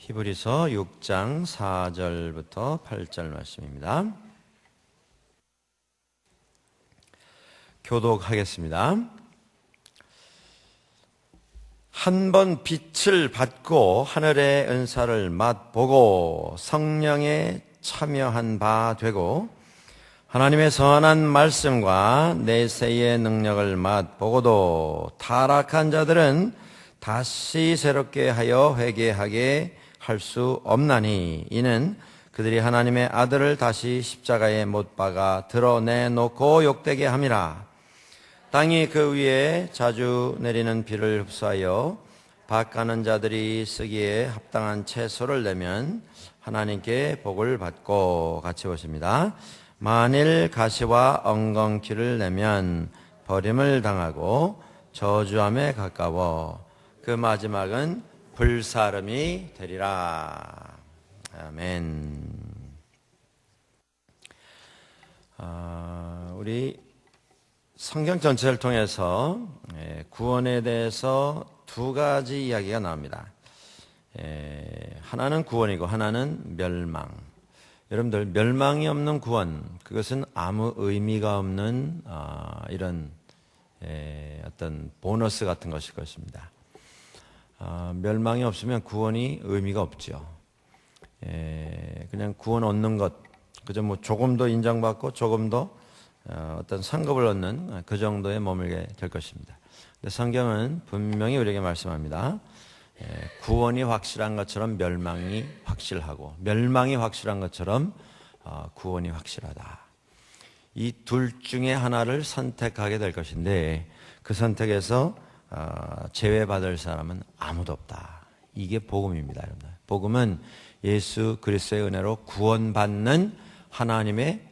히브리서 6장 4절부터 8절 말씀입니다. 교독하겠습니다. 한 번 빛을 받고 하늘의 은사를 맛보고 성령에 참여한 바 되고 하나님의 선한 말씀과 내세의 능력을 맛보고도 타락한 자들은 다시 새롭게 하여 회개하게 할 수 없나니 이는 그들이 하나님의 아들을 다시 십자가에 못 박아 드러내놓고 욕되게 함이라. 땅이 그 위에 자주 내리는 비를 흡수하여 밭가는 자들이 쓰기에 합당한 채소를 내면 하나님께 복을 받고, 같이 보십니다. 만일 가시와 엉겅퀴를 내면 버림을 당하고 저주함에 가까워 그 마지막은 불사름이 되리라. 아멘. 우리 성경 전체를 통해서 구원에 대해서 두 가지 이야기가 나옵니다. 하나는 구원이고 하나는 멸망. 여러분들, 멸망이 없는 구원, 그것은 아무 의미가 없는 이런 어떤 보너스 같은 것일 것입니다. 멸망이 없으면 구원이 의미가 없죠. 그냥 구원 얻는 것, 그저 뭐 조금 더 인정받고 조금 더 어떤 상급을 얻는 그 정도에 머물게 될 것입니다. 근데 성경은 분명히 우리에게 말씀합니다. 구원이 확실한 것처럼 멸망이 확실하고, 멸망이 확실한 것처럼 구원이 확실하다. 이 둘 중에 하나를 선택하게 될 것인데, 그 선택에서 제외받을 사람은 아무도 없다. 이게 복음입니다, 여러분. 복음은 예수 그리스도의 은혜로 구원받는 하나님의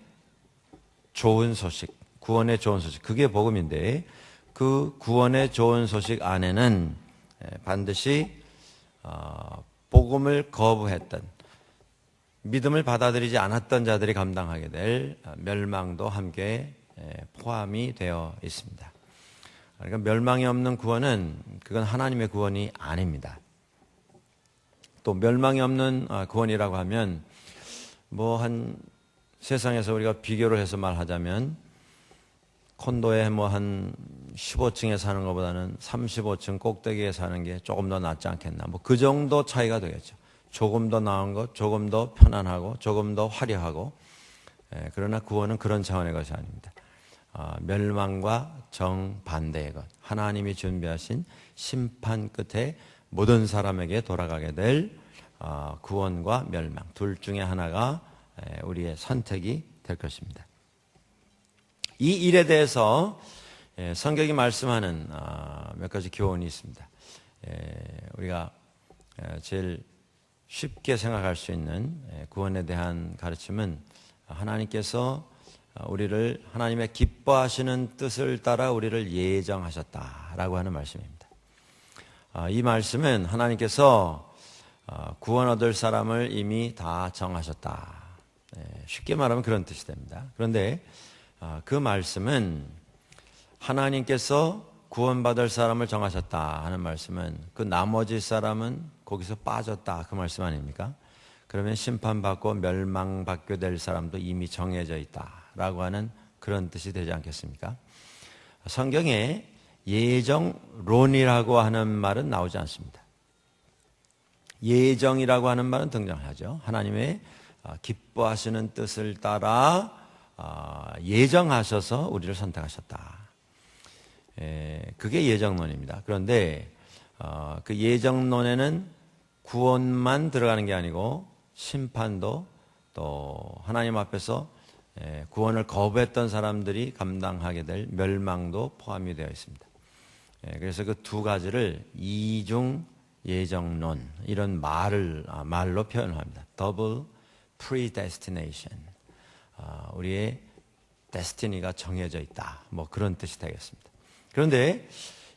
좋은 소식, 구원의 좋은 소식, 그게 복음인데, 그 구원의 좋은 소식 안에는 반드시 복음을 거부했던, 믿음을 받아들이지 않았던 자들이 감당하게 될 멸망도 함께 포함이 되어 있습니다. 그러니까 멸망이 없는 구원은, 그건 하나님의 구원이 아닙니다. 또 멸망이 없는 구원이라고 하면 뭐 한 세상에서 우리가 비교를 해서 말하자면 콘도에 뭐 한 15층에 사는 것보다는 35층 꼭대기에 사는 게 조금 더 낫지 않겠나, 뭐 그 정도 차이가 되겠죠. 조금 더 나은 것, 조금 더 편안하고 조금 더 화려하고. 그러나 구원은 그런 차원의 것이 아닙니다. 멸망과 정반대의 것, 하나님이 준비하신 심판 끝에 모든 사람에게 돌아가게 될 구원과 멸망, 둘 중에 하나가 우리의 선택이 될 것입니다. 이 일에 대해서 성경이 말씀하는 몇 가지 교훈이 있습니다. 우리가 제일 쉽게 생각할 수 있는 구원에 대한 가르침은, 하나님께서 우리를, 하나님의 기뻐하시는 뜻을 따라 우리를 예정하셨다라고 하는 말씀입니다. 이 말씀은 하나님께서 구원 얻을 사람을 이미 다 정하셨다. 쉽게 말하면 그런 뜻이 됩니다. 그런데 그 말씀은, 하나님께서 구원받을 사람을 정하셨다 하는 말씀은 그 나머지 사람은 거기서 빠졌다, 그 말씀 아닙니까? 그러면 심판받고 멸망받게 될 사람도 이미 정해져 있다라고 하는 그런 뜻이 되지 않겠습니까? 성경에 예정론이라고 하는 말은 나오지 않습니다. 예정이라고 하는 말은 등장하죠. 하나님의 기뻐하시는 뜻을 따라 예정하셔서 우리를 선택하셨다. 그게 예정론입니다. 그런데 그 예정론에는 구원만 들어가는 게 아니고 심판도, 또 하나님 앞에서 구원을 거부했던 사람들이 감당하게 될 멸망도 포함이 되어 있습니다. 그래서 그 두 가지를 이중 예정론, 이런 말로 표현을 합니다. Double predestination. 우리의 데스티니가 정해져 있다, 뭐 그런 뜻이 되겠습니다. 그런데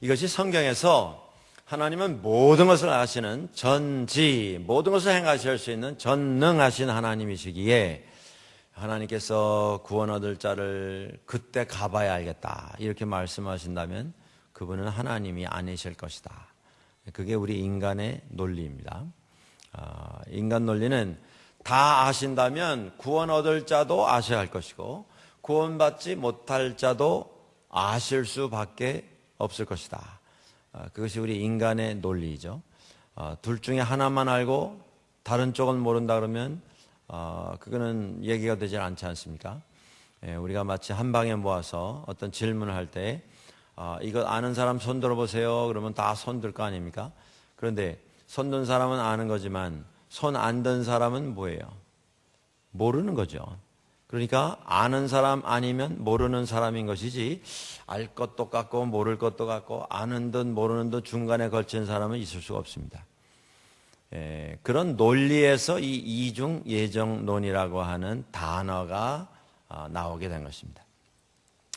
이것이 성경에서 하나님은 모든 것을 아시는 전지, 모든 것을 행하실 수 있는 전능하신 하나님이시기에, 하나님께서 구원 얻을 자를 그때 가봐야 알겠다 이렇게 말씀하신다면 그분은 하나님이 아니실 것이다. 그게 우리 인간의 논리입니다. 인간 논리는 다 아신다면 구원 얻을 자도 아셔야 할 것이고 구원받지 못할 자도 아실 수밖에 없을 것이다. 그것이 우리 인간의 논리이죠. 둘 중에 하나만 알고 다른 쪽은 모른다 그러면 그거는 얘기가 되지 않지 않습니까? 우리가 마치 한 방에 모아서 어떤 질문을 할 때 이거 아는 사람 손 들어보세요. 그러면 다 손 들 거 아닙니까? 그런데 손 든 사람은 아는 거지만 손 안 든 사람은 뭐예요? 모르는 거죠. 그러니까 아는 사람 아니면 모르는 사람인 것이지 알 것도 같고 모를 것도 같고 아는 듯 모르는 듯 중간에 걸친 사람은 있을 수가 없습니다. 그런 논리에서 이 이중 예정론이라고 하는 단어가 나오게 된 것입니다.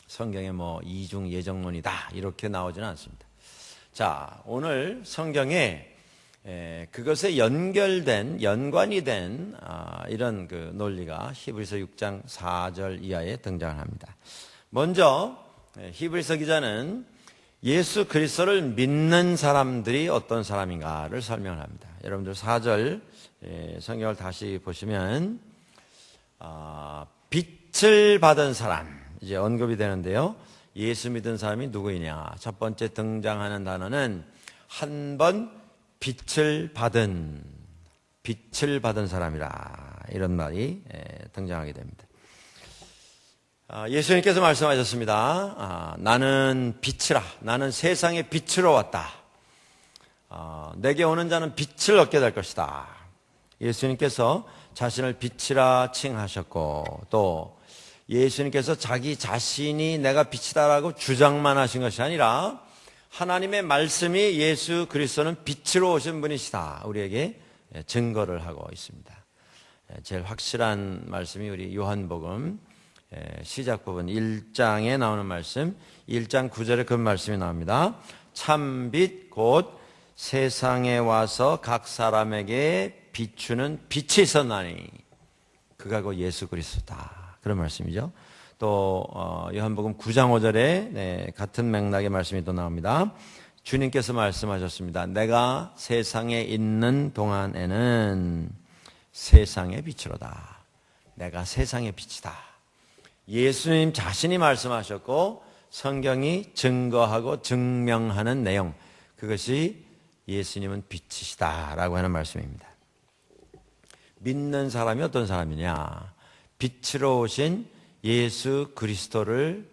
성경에 뭐 이중 예정론이다 이렇게 나오지는 않습니다. 자, 오늘 성경에 그것에 연관이 된 이런 그 논리가 히브리서 6장 4절 이하에 등장합니다. 먼저 히브리서 기자는 예수 그리스도를 믿는 사람들이 어떤 사람인가를 설명합니다. 여러분들 4절 성경을 다시 보시면 빛을 받은 사람 이제 언급이 되는데요. 예수 믿은 사람이 누구이냐? 첫 번째 등장하는 단어는 한 번 빛을 받은 사람이라 이런 말이 등장하게 됩니다. 예수님께서 말씀하셨습니다. 나는 빛이라. 나는 세상의 빛으로 왔다. 내게 오는 자는 빛을 얻게 될 것이다. 예수님께서 자신을 빛이라 칭하셨고 또 예수님께서 자기 자신이 내가 빛이다라고 주장만 하신 것이 아니라 하나님의 말씀이 예수 그리스도는 빛으로 오신 분이시다. 우리에게 증거를 하고 있습니다. 제일 확실한 말씀이 우리 요한복음 시작 부분 1장에 나오는 말씀 1장 9절에 그 말씀이 나옵니다. 참빛 곧 세상에 와서 각 사람에게 비추는 빛이 있었나니 그가 곧 예수 그리스도다. 그런 말씀이죠. 또 요한복음 9장 5절에 같은 맥락의 말씀이 또 나옵니다. 주님께서 말씀하셨습니다. 내가 세상에 있는 동안에는 세상의 빛이로다. 내가 세상의 빛이다. 예수님 자신이 말씀하셨고 성경이 증거하고 증명하는 내용 그것이 예수님은 빛이시다라고 하는 말씀입니다. 믿는 사람이 어떤 사람이냐? 빛으로 오신 예수 그리스도를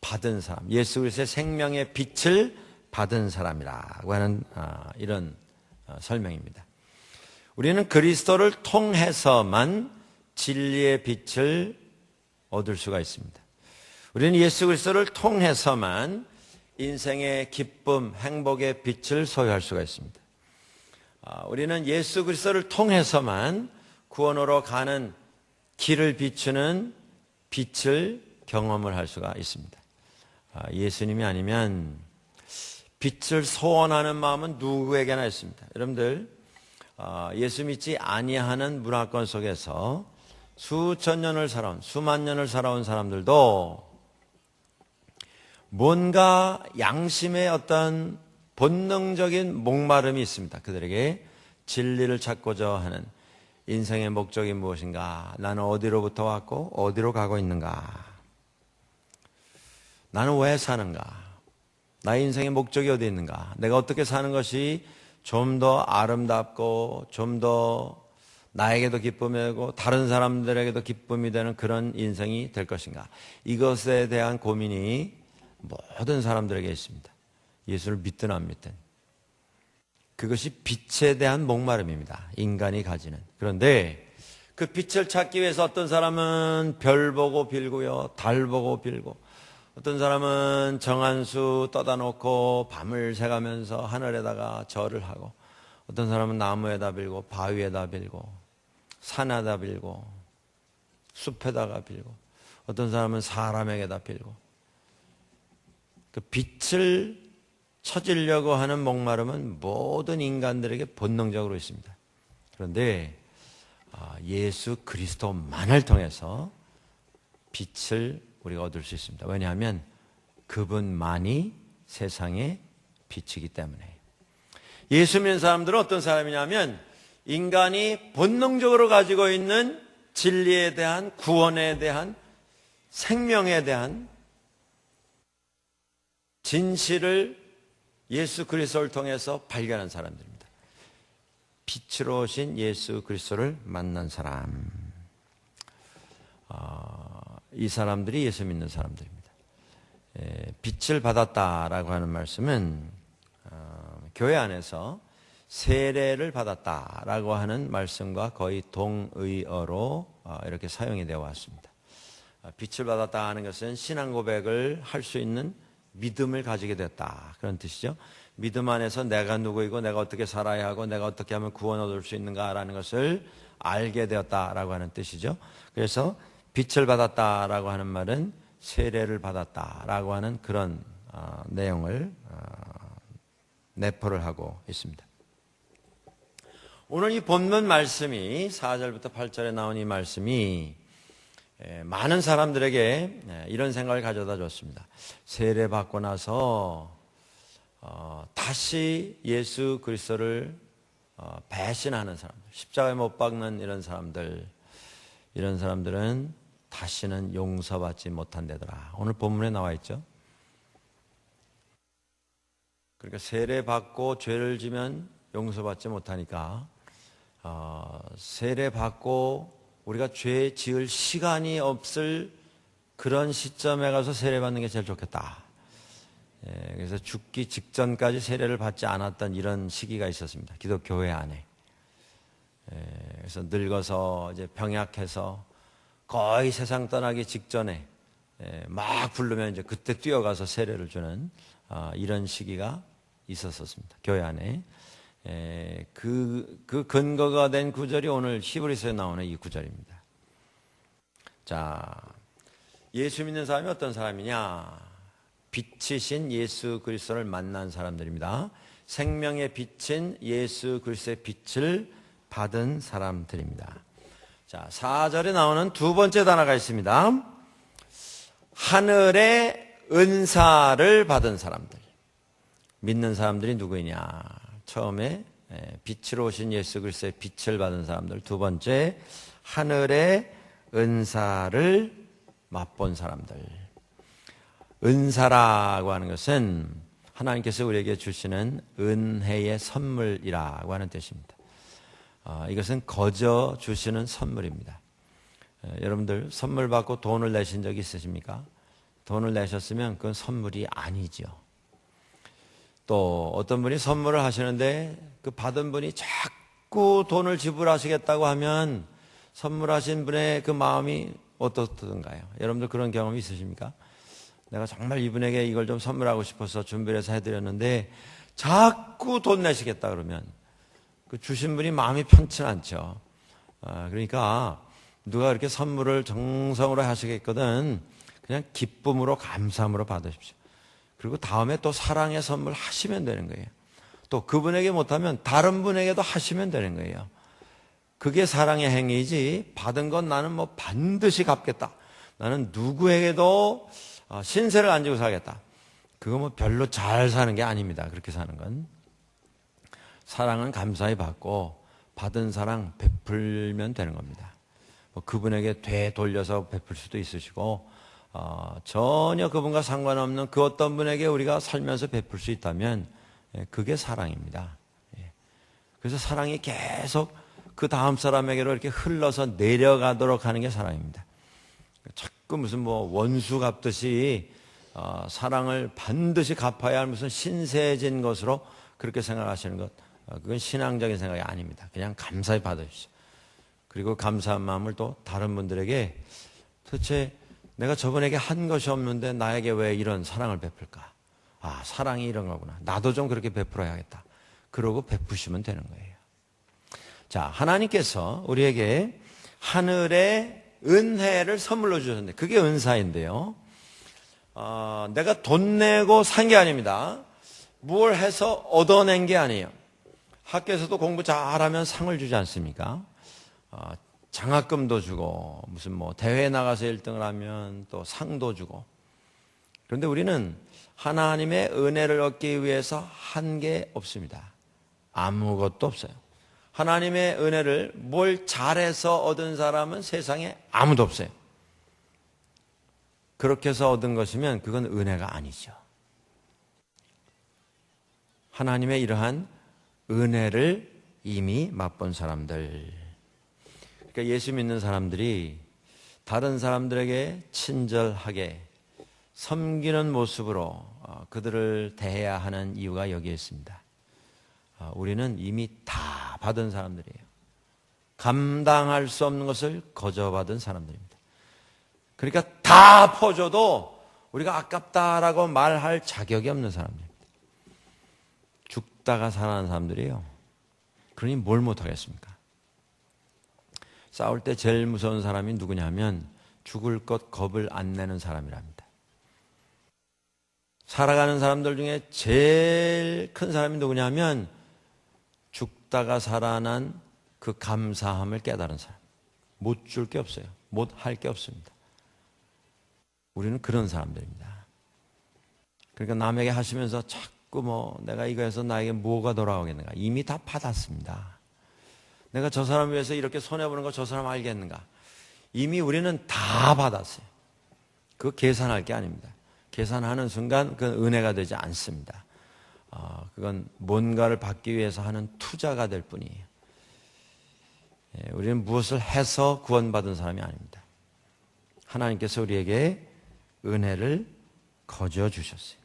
받은 사람, 예수 그리스도의 생명의 빛을 받은 사람이라고 하는 이런 설명입니다. 우리는 그리스도를 통해서만 진리의 빛을 얻을 수가 있습니다. 우리는 예수 그리스도를 통해서만 인생의 기쁨, 행복의 빛을 소유할 수가 있습니다. 우리는 예수 그리스도를 통해서만 구원으로 가는 길을 비추는 빛을 경험을 할 수가 있습니다. 예수님이 아니면 빛을 소원하는 마음은 누구에게나 있습니다. 여러분들 예수 믿지 아니하는 문화권 속에서 수천 년을 살아온 수만 년을 살아온 사람들도 뭔가 양심의 어떤 본능적인 목마름이 있습니다. 그들에게 진리를 찾고자 하는 인생의 목적이 무엇인가? 나는 어디로부터 왔고 어디로 가고 있는가? 나는 왜 사는가? 나의 인생의 목적이 어디 있는가? 내가 어떻게 사는 것이 좀 더 아름답고 좀 더 나에게도 기쁨이 되고 다른 사람들에게도 기쁨이 되는 그런 인생이 될 것인가? 이것에 대한 고민이 모든 사람들에게 있습니다. 예수를 믿든 안 믿든. 그것이 빛에 대한 목마름입니다. 인간이 가지는. 그런데 그 빛을 찾기 위해서 어떤 사람은 별 보고 빌고요. 달 보고 빌고 어떤 사람은 정한수 떠다 놓고 밤을 새가면서 하늘에다가 절을 하고 어떤 사람은 나무에다 빌고 바위에다 빌고 산에다 빌고 숲에다가 빌고 어떤 사람은 사람에게다 빌고 그 빛을 찾으려고 하는 목마름은 모든 인간들에게 본능적으로 있습니다. 그런데 예수 그리스도만을 통해서 빛을 우리가 얻을 수 있습니다. 왜냐하면 그분만이 세상의 빛이기 때문에. 예수 믿는 사람들은 어떤 사람이냐면 인간이 본능적으로 가지고 있는 진리에 대한, 구원에 대한, 생명에 대한 진실을 예수 그리스도를 통해서 발견한 사람들입니다. 빛으로 오신 예수 그리스도를 만난 사람. 이 사람들이 예수 믿는 사람들입니다. 빛을 받았다라고 하는 말씀은 교회 안에서 세례를 받았다라고 하는 말씀과 거의 동의어로 이렇게 사용이 되어 왔습니다. 빛을 받았다 하는 것은 신앙 고백을 할 수 있는 믿음을 가지게 됐다, 그런 뜻이죠. 믿음 안에서 내가 누구이고 내가 어떻게 살아야 하고 내가 어떻게 하면 구원 얻을 수 있는가라는 것을 알게 되었다라고 하는 뜻이죠. 그래서 빛을 받았다라고 하는 말은 세례를 받았다라고 하는 그런 내용을 내포를 하고 있습니다. 오늘 이 본문 말씀이 4절부터 8절에 나온 이 말씀이 많은 사람들에게 이런 생각을 가져다 줬습니다. 세례 받고 나서 다시 예수 그리스도를 배신하는 사람들, 십자가에 못 박는 이런 사람들은 다시는 용서받지 못한다더라. 오늘 본문에 나와 있죠. 그러니까 세례 받고 죄를 지면 용서받지 못하니까 세례 받고 우리가 죄 지을 시간이 없을 그런 시점에 가서 세례 받는 게 제일 좋겠다. 그래서 죽기 직전까지 세례를 받지 않았던 이런 시기가 있었습니다. 기독교회 안에. 그래서 늙어서 이제 병약해서 거의 세상 떠나기 직전에 막 부르면 이제 그때 뛰어가서 세례를 주는 이런 시기가 있었습니다. 교회 안에. 그 근거가 된 구절이 오늘 히브리서에 나오는 이 구절입니다. 자, 예수 믿는 사람이 어떤 사람이냐? 빛이신 예수 그리스도를 만난 사람들입니다. 생명의 빛인 예수 그리스도의 빛을 받은 사람들입니다. 자, 4절에 나오는 두 번째 단어가 있습니다. 하늘의 은사를 받은 사람들. 믿는 사람들이 누구이냐? 처음에 빛으로 오신 예수 그리스도의 빛을 받은 사람들. 두 번째, 하늘의 은사를 맛본 사람들. 은사라고 하는 것은 하나님께서 우리에게 주시는 은혜의 선물이라고 하는 뜻입니다. 이것은 거저 주시는 선물입니다. 여러분들 선물 받고 돈을 내신 적이 있으십니까? 돈을 내셨으면 그건 선물이 아니죠. 또 어떤 분이 선물을 하시는데 그 받은 분이 자꾸 돈을 지불하시겠다고 하면 선물하신 분의 그 마음이 어떻던가요? 여러분들 그런 경험이 있으십니까? 내가 정말 이분에게 이걸 좀 선물하고 싶어서 준비를 해서 해드렸는데 자꾸 돈 내시겠다 그러면 그 주신 분이 마음이 편치 않죠. 그러니까 누가 이렇게 선물을 정성으로 하시겠거든 그냥 기쁨으로 감사함으로 받으십시오. 그리고 다음에 또 사랑의 선물 하시면 되는 거예요. 또 그분에게 못하면 다른 분에게도 하시면 되는 거예요. 그게 사랑의 행위이지 받은 건 나는 뭐 반드시 갚겠다. 나는 누구에게도 신세를 안 지고 살겠다. 그거 뭐 별로 잘 사는 게 아닙니다. 그렇게 사는 건. 사랑은 감사히 받고 받은 사랑 베풀면 되는 겁니다. 뭐 그분에게 되돌려서 베풀 수도 있으시고 전혀 그분과 상관없는 그 어떤 분에게 우리가 살면서 베풀 수 있다면 그게 사랑입니다. 그래서 사랑이 계속 그 다음 사람에게로 이렇게 흘러서 내려가도록 하는 게 사랑입니다. 자꾸 무슨 뭐 원수 갚듯이 사랑을 반드시 갚아야 할 무슨 신세진 것으로 그렇게 생각하시는 것, 그건 신앙적인 생각이 아닙니다. 그냥 감사히 받으십시오. 그리고 감사한 마음을 또 다른 분들에게 도대체 내가 저분에게 한 것이 없는데 나에게 왜 이런 사랑을 베풀까? 사랑이 이런 거구나. 나도 좀 그렇게 베풀어야겠다. 그러고 베푸시면 되는 거예요. 자, 하나님께서 우리에게 하늘의 은혜를 선물로 주셨는데 그게 은사인데요. 내가 돈 내고 산 게 아닙니다. 뭘 해서 얻어낸 게 아니에요. 학교에서도 공부 잘하면 상을 주지 않습니까? 장학금도 주고 무슨 뭐 대회에 나가서 1등을 하면 또 상도 주고. 그런데 우리는 하나님의 은혜를 얻기 위해서 한 게 없습니다. 아무것도 없어요. 하나님의 은혜를 뭘 잘해서 얻은 사람은 세상에 아무도 없어요. 그렇게 해서 얻은 것이면 그건 은혜가 아니죠. 하나님의 이러한 은혜를 이미 맛본 사람들. 그러니까 예수 믿는 사람들이 다른 사람들에게 친절하게 섬기는 모습으로 그들을 대해야 하는 이유가 여기에 있습니다. 우리는 이미 다 받은 사람들이에요. 감당할 수 없는 것을 거저받은 사람들입니다. 그러니까 다 퍼줘도 우리가 아깝다라고 말할 자격이 없는 사람들입니다. 죽다가 살아난 사람들이에요. 그러니 뭘 못하겠습니까? 싸울 때 제일 무서운 사람이 누구냐면 죽을 것 겁을 안 내는 사람이랍니다. 살아가는 사람들 중에 제일 큰 사람이 누구냐면 죽다가 살아난 그 감사함을 깨달은 사람. 못 줄 게 없어요. 못 할 게 없습니다. 우리는 그런 사람들입니다. 그러니까 남에게 하시면서 자꾸 내가 이거 해서 나에게 뭐가 돌아오겠는가. 이미 다 받았습니다. 내가 저 사람 위해서 이렇게 손해보는 거 저 사람 알겠는가. 이미 우리는 다 받았어요. 그거 계산할 게 아닙니다. 계산하는 순간 그건 은혜가 되지 않습니다. 그건 뭔가를 받기 위해서 하는 투자가 될 뿐이에요. 우리는 무엇을 해서 구원받은 사람이 아닙니다. 하나님께서 우리에게 은혜를 거저 주셨어요.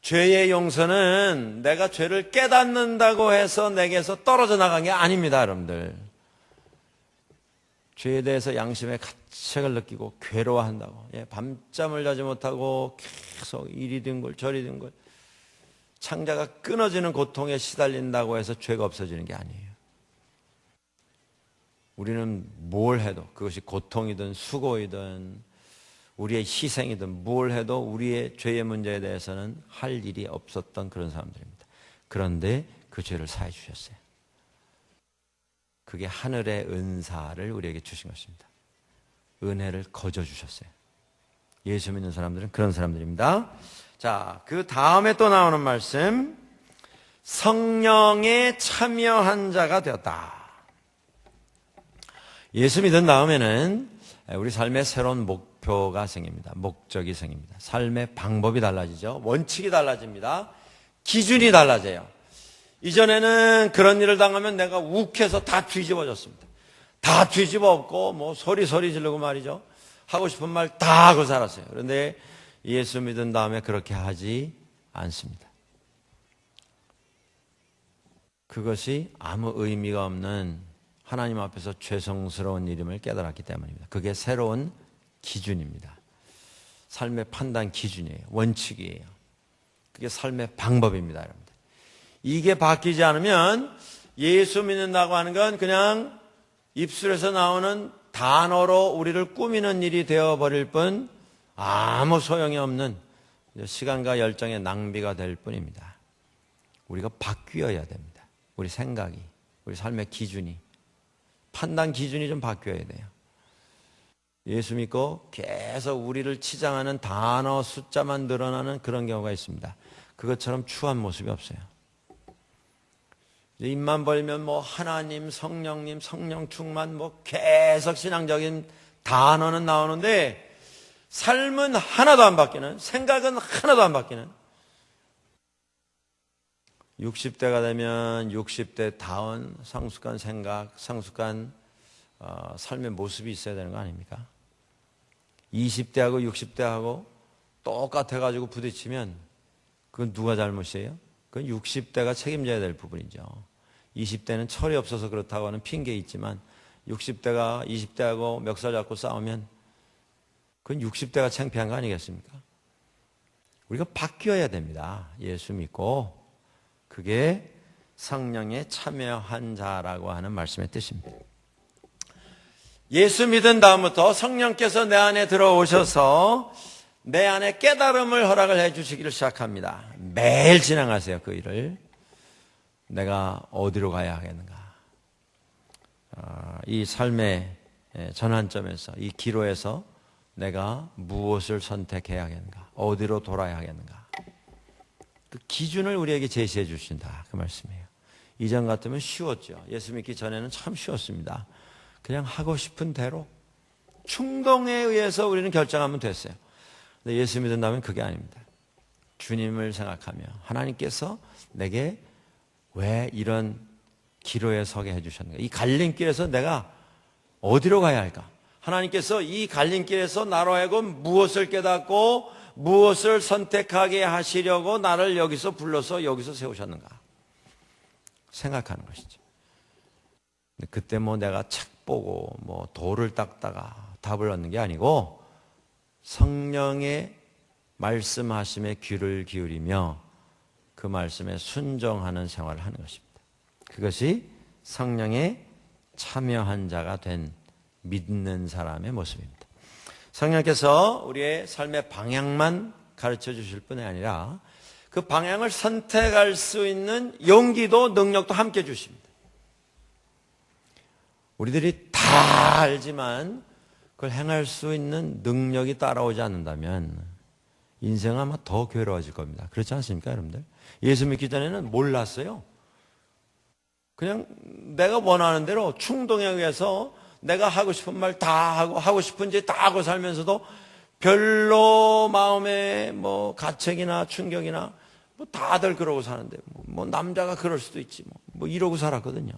죄의 용서는 내가 죄를 깨닫는다고 해서 내게서 떨어져 나간 게 아닙니다, 여러분들. 죄에 대해서 양심의 가책을 느끼고 괴로워한다고, 밤잠을 자지 못하고 계속 이리 든 걸 저리 든 걸, 창자가 끊어지는 고통에 시달린다고 해서 죄가 없어지는 게 아니에요. 우리는 뭘 해도, 그것이 고통이든 수고이든 우리의 희생이든 뭘 해도 우리의 죄의 문제에 대해서는 할 일이 없었던 그런 사람들입니다. 그런데 그 죄를 사해 주셨어요. 그게 하늘의 은사를 우리에게 주신 것입니다. 은혜를 거저 주셨어요. 예수 믿는 사람들은 그런 사람들입니다. 자, 그 다음에 또 나오는 말씀, 성령에 참여한 자가 되었다. 예수 믿은 다음에는 우리 삶의 새로운 목표가 생깁니다. 목적이 생깁니다. 삶의 방법이 달라지죠. 원칙이 달라집니다. 기준이 달라져요. 이전에는 그런 일을 당하면 내가 욱해서 다 뒤집어졌습니다. 다 뒤집어 엎고 소리 지르고 말이죠. 하고 싶은 말 다 하고 살았어요. 그런데 예수 믿은 다음에 그렇게 하지 않습니다. 그것이 아무 의미가 없는 하나님 앞에서 죄송스러운 일임을 깨달았기 때문입니다. 그게 새로운 기준입니다. 삶의 판단 기준이에요. 원칙이에요. 그게 삶의 방법입니다, 여러분들. 이게 바뀌지 않으면 예수 믿는다고 하는 건 그냥 입술에서 나오는 단어로 우리를 꾸미는 일이 되어버릴 뿐 아무 소용이 없는 시간과 열정의 낭비가 될 뿐입니다. 우리가 바뀌어야 됩니다. 우리 생각이, 우리 삶의 기준이, 판단 기준이 좀 바뀌어야 돼요. 예수 믿고 계속 우리를 치장하는 단어 숫자만 늘어나는 그런 경우가 있습니다. 그것처럼 추한 모습이 없어요. 입만 벌면 하나님, 성령님, 성령 충만 계속 신앙적인 단어는 나오는데 삶은 하나도 안 바뀌는, 생각은 하나도 안 바뀌는, 60대가 되면 60대 다운 성숙한 생각, 성숙한 삶의 모습이 있어야 되는 거 아닙니까? 20대하고 60대하고 똑같아가지고 부딪히면 그건 누가 잘못이에요? 그건 60대가 책임져야 될 부분이죠. 20대는 철이 없어서 그렇다고 하는 핑계 있지만 60대가 20대하고 멱살 잡고 싸우면 그건 60대가 창피한 거 아니겠습니까? 우리가 바뀌어야 됩니다. 예수 믿고. 그게 성령에 참여한 자라고 하는 말씀의 뜻입니다. 예수 믿은 다음부터 성령께서 내 안에 들어오셔서 내 안에 깨달음을 허락을 해 주시기를 시작합니다. 매일 진행하세요, 그 일을. 내가 어디로 가야 하겠는가. 이 삶의 전환점에서, 이 기로에서 내가 무엇을 선택해야 하겠는가. 어디로 돌아야 하겠는가. 그 기준을 우리에게 제시해 주신다. 그 말씀이에요. 이전 같으면 쉬웠죠. 예수 믿기 전에는 참 쉬웠습니다. 그냥 하고 싶은 대로 충동에 의해서 우리는 결정하면 됐어요. 근데 예수 믿은 다음에 그게 아닙니다. 주님을 생각하며 하나님께서 내게 왜 이런 기로에 서게 해주셨는가? 이 갈림길에서 내가 어디로 가야 할까? 하나님께서 이 갈림길에서 나로 하여금 무엇을 깨닫고 무엇을 선택하게 하시려고 나를 여기서 불러서 여기서 세우셨는가? 생각하는 것이죠. 근데 그때 뭐 내가 책 보고 뭐 돌을 닦다가 답을 얻는 게 아니고 성령의 말씀하심에 귀를 기울이며 그 말씀에 순종하는 생활을 하는 것입니다. 그것이 성령에 참여한 자가 된 믿는 사람의 모습입니다. 성령께서 우리의 삶의 방향만 가르쳐 주실 뿐이 아니라 그 방향을 선택할 수 있는 용기도 능력도 함께 주십니다. 우리들이 다 알지만 그걸 행할 수 있는 능력이 따라오지 않는다면 인생은 아마 더 괴로워질 겁니다. 그렇지 않습니까, 여러분들? 예수 믿기 전에는 몰랐어요. 그냥 내가 원하는 대로 충동에 의해서 내가 하고 싶은 말 다 하고 하고 싶은지 다 하고 살면서도 별로 마음에 뭐 가책이나 충격이나 뭐 다들 그러고 사는데 뭐 남자가 그럴 수도 있지 뭐 이러고 살았거든요.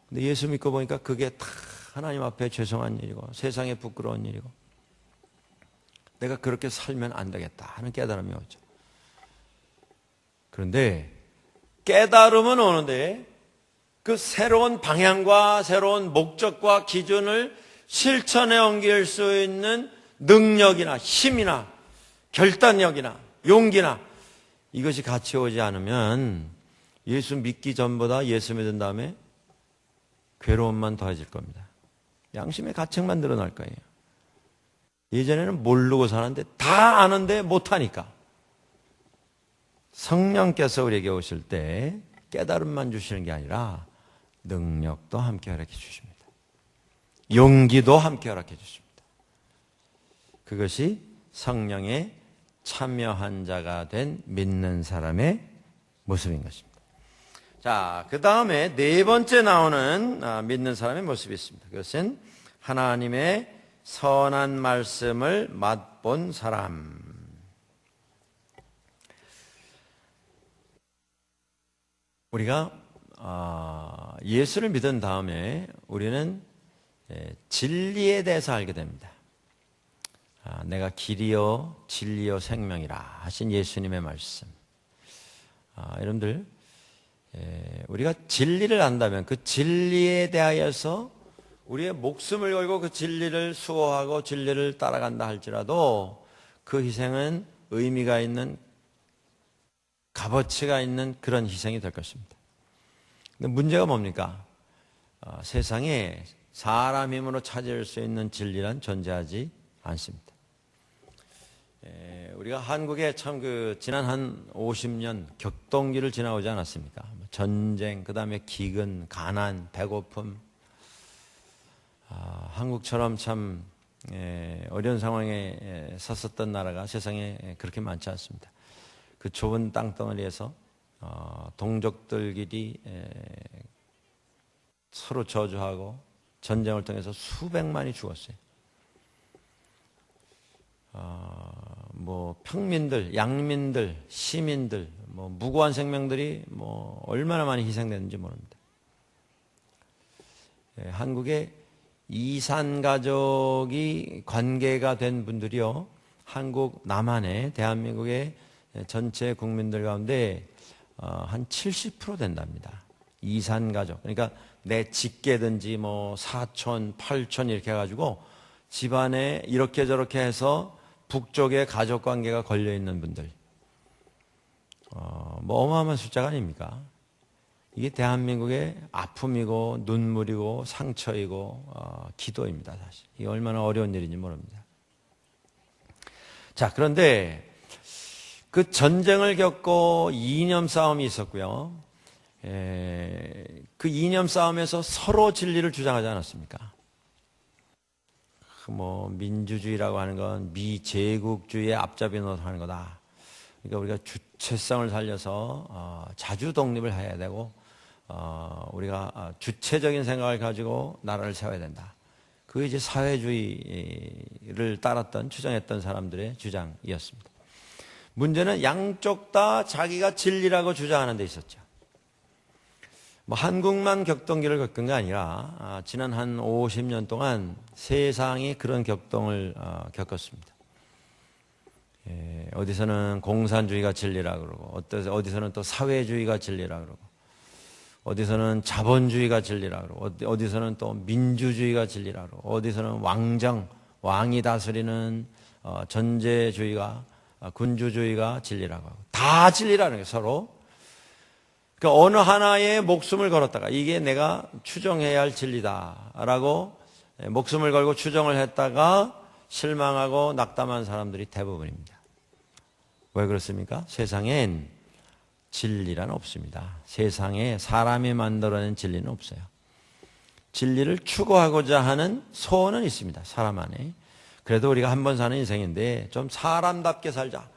근데 예수 믿고 보니까 그게 다 하나님 앞에 죄송한 일이고 세상에 부끄러운 일이고 내가 그렇게 살면 안 되겠다 하는 깨달음이 오죠. 그런데 깨달음은 오는데 그 새로운 방향과 새로운 목적과 기준을 실천에 옮길 수 있는 능력이나 힘이나 결단력이나 용기나 이것이 같이 오지 않으면 예수 믿기 전보다 예수 믿은 다음에 괴로움만 더해질 겁니다. 양심의 가책만 늘어날 거예요. 예전에는 모르고 사는데 다 아는데 못하니까 성령께서 우리에게 오실 때 깨달음만 주시는 게 아니라 능력도 함께 허락해 주십니다. 용기도 함께 허락해 주십니다. 그것이 성령에 참여한 자가 된 믿는 사람의 모습인 것입니다. 자, 그 다음에 네 번째 나오는 믿는 사람의 모습이 있습니다. 그것은 하나님의 선한 말씀을 맛본 사람. 우리가 예수를 믿은 다음에 우리는 진리에 대해서 알게 됩니다. 내가 길이요 진리요 생명이라 하신 예수님의 말씀. 여러분들 우리가 진리를 안다면 그 진리에 대하여서 우리의 목숨을 걸고 그 진리를 수호하고 진리를 따라간다 할지라도 그 희생은 의미가 있는 값어치가 있는 그런 희생이 될 것입니다. 근데 문제가 뭡니까? 세상에 사람 힘으로 찾을 수 있는 진리란 존재하지 않습니다. 우리가 한국에 참 지난 한 50년 격동기를 지나오지 않았습니까? 전쟁, 그 다음에 기근, 가난, 배고픔. 한국처럼 참 어려운 상황에 섰었던 나라가 세상에 그렇게 많지 않습니다. 그 좁은 땅덩어리에서 동족들끼리 서로 저주하고 전쟁을 통해서 수백만이 죽었어요. 뭐 평민들, 양민들, 시민들, 뭐 무고한 생명들이 뭐 얼마나 많이 희생됐는지 모릅니다. 한국의 이산 가족이 관계가 된 분들이요, 한국 남한의 대한민국의 전체 국민들 가운데 한 70% 된답니다. 이산 가족. 그러니까 내 직계든지 뭐 사촌, 팔촌 이렇게 해가지고 집안에 이렇게 저렇게 해서 북쪽에 가족 관계가 걸려 있는 분들. 뭐 어마어마한 숫자가 아닙니까? 이게 대한민국의 아픔이고 눈물이고 상처이고 기도입니다, 사실. 이게 얼마나 어려운 일인지 모릅니다. 자, 그런데 그 전쟁을 겪고 이념 싸움이 있었고요. 그 이념 싸움에서 서로 진리를 주장하지 않았습니까? 뭐 민주주의라고 하는 건 미제국주의의 앞잡이 노릇하는 거다. 그러니까 우리가 주체성을 살려서 자주 독립을 해야 되고 우리가 주체적인 생각을 가지고 나라를 세워야 된다. 그게 이제 사회주의를 따랐던 추정했던 사람들의 주장이었습니다. 문제는 양쪽 다 자기가 진리라고 주장하는 데 있었죠. 뭐 한국만 격동기를 겪은 게 아니라 지난 한 50년 동안 세상이 그런 격동을 겪었습니다. 어디서는 공산주의가 진리라고 그러고 어디서는 또 사회주의가 진리라고 그러고 어디서는 자본주의가 진리라고 그러고 어디서는 또 민주주의가 진리라고 그러고 어디서는 왕이 다스리는 전제주의가 군주주의가 진리라고 하고 다 진리라는 게 서로 그러니까 어느 하나에 목숨을 걸었다가 이게 내가 추정해야 할 진리다라고 목숨을 걸고 추정을 했다가 실망하고 낙담한 사람들이 대부분입니다. 왜 그렇습니까? 세상엔 진리란 없습니다. 세상에 사람이 만들어낸 진리는 없어요. 진리를 추구하고자 하는 소원은 있습니다. 사람 안에. 그래도 우리가 한 번 사는 인생인데 좀 사람답게 살자.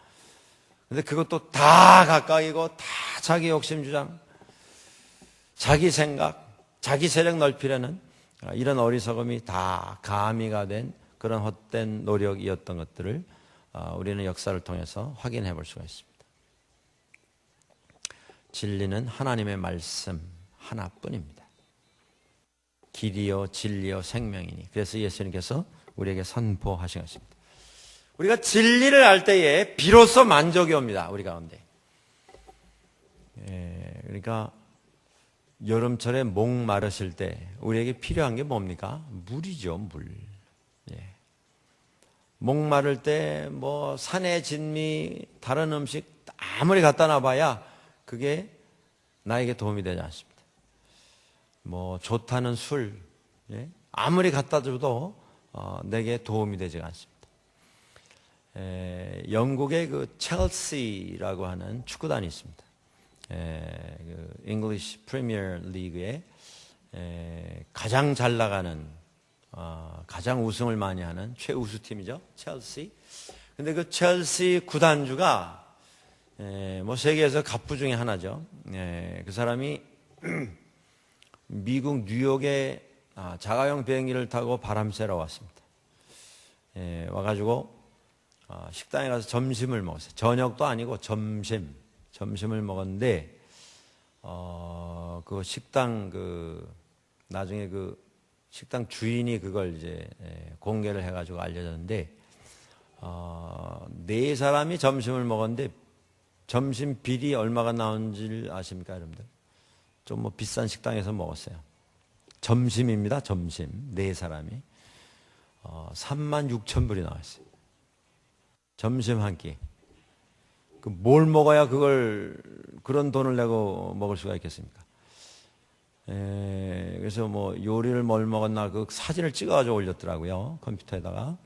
근데 그것도 다 가까이고 다 자기 욕심 주장, 자기 생각, 자기 세력 넓히려는 이런 어리석음이 다 가미가 된 그런 헛된 노력이었던 것들을 우리는 역사를 통해서 확인해 볼 수가 있습니다. 진리는 하나님의 말씀 하나뿐입니다. 길이요 진리요 생명이니. 그래서 예수님께서 우리에게 선포하신 것입니다. 우리가 진리를 알 때에 비로소 만족이 옵니다. 우리 가운데. 그러니까 여름철에 목 마르실 때 우리에게 필요한 게 뭡니까? 물이죠, 물. 목 마를 때 뭐 산의 진미, 다른 음식 아무리 갖다 놔봐야 그게 나에게 도움이 되지 않습니다. 뭐 좋다는 술 아무리 갖다 줘도 내게 도움이 되지 않습니다. 영국의 그 첼시라고 하는 축구단이 있습니다. 그 잉글리시 프리미어 리그에 가장 잘 나가는 가장 우승을 많이 하는 최우수 팀이죠. 첼시. 근데 그 첼시 구단주가 뭐 세계에서 갑부 중에 하나죠. 그 사람이 미국 뉴욕에 자가용 비행기를 타고 바람 쐬러 왔습니다. 와가지고 식당에 가서 점심을 먹었어요. 저녁도 아니고 점심을 먹었는데 그 식당 나중에 그 식당 주인이 그걸 이제 공개를 해가지고 알려졌는데 네 사람이 점심을 먹었는데 점심 비리 얼마가 나온지 아십니까, 여러분들? 좀 뭐 비싼 식당에서 먹었어요. 점심입니다, 점심. 네 사람이 36,000불이 나왔어요. 점심 한 끼. 뭘 먹어야 그런 돈을 내고 먹을 수가 있겠습니까? 그래서 뭐 요리를 뭘 먹었나 그 사진을 찍어가지고 올렸더라고요. 컴퓨터에다가.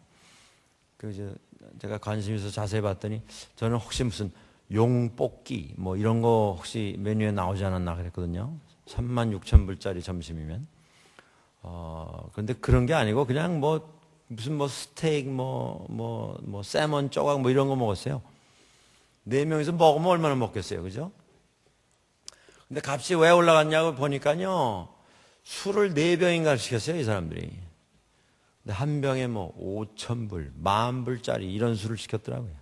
제가 관심 있어서 자세히 봤더니 저는 혹시 무슨 용뽑기 뭐 이런 거 혹시 메뉴에 나오지 않았나 그랬거든요. 36,000불짜리 점심이면. 그런데 그런 게 아니고 그냥 무슨 스테이크 세먼 조각 뭐 이런 거 먹었어요. 4명이서 먹으면 얼마나 먹겠어요. 그죠? 근데 값이 왜 올라갔냐고 보니까요. 술을 4병인가 시켰어요, 이 사람들이. 근데 한 병에 5,000불, 10,000불짜리 이런 술을 시켰더라고요.